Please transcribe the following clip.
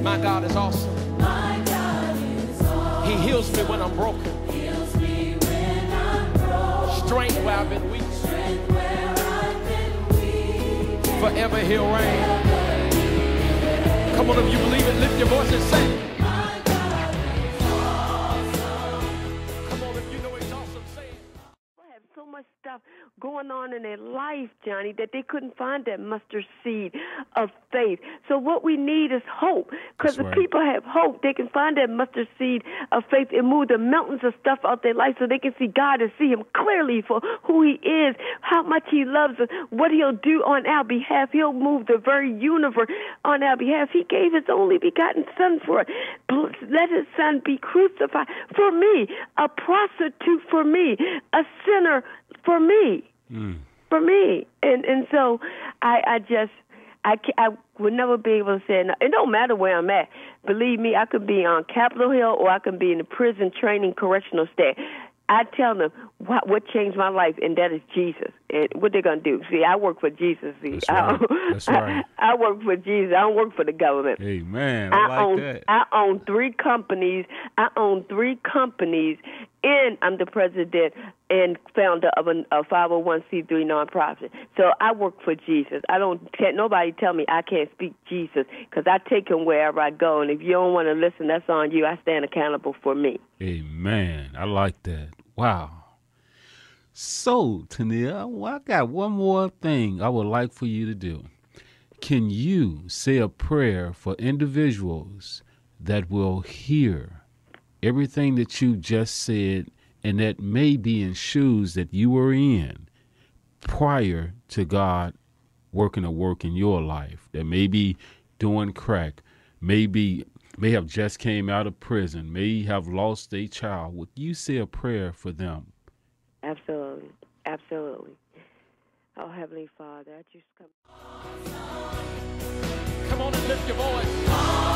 My God is awesome. My God is awesome. He heals me when I'm broken. Heals me when I'm broken. Strength where I've been weak. Strength where I've been weak. Forever he'll reign. Come on, if you believe it, lift your voice and say, My God is awesome. come on, if you know he's awesome, say it. People have so much stuff going on in their life, Johnny, that they couldn't find that mustard seed of faith. So what we need is hope. Because if people have hope, they can find that mustard seed of faith and move the mountains of stuff out their life so they can see God and see him clearly for who he is, how much he loves us, what he'll do on our behalf. He'll move the very universe on our behalf. He gave his only begotten son for it. Let his son be crucified for me, a prostitute for me, a sinner for me. For me. And so I would never be able to say, no, it don't matter where I'm at. Believe me, I could be on Capitol Hill or I could be in the prison training correctional staff. I tell them what changed my life, and that is Jesus. And what they're going to do. See, I work for Jesus. See, That's right. I work for Jesus. I don't work for the government. Amen. I like that. I own 3 companies. And I'm the president and founder of a 501c3 nonprofit. So I work for Jesus. Can't nobody tell me I can't speak Jesus, because I take him wherever I go. And if you don't want to listen, that's on you. I stand accountable for me. Amen. I like that. Wow. So, Tania, I got one more thing I would like for you to do. Can you say a prayer for individuals that will hear everything that you just said and that may be in shoes that you were in prior to God working a work in your life, that may be doing crack, may have just came out of prison, may have lost a child? Would you say a prayer for them? Absolutely. Absolutely. Oh, Heavenly Father, I just come. Come on and lift your voice.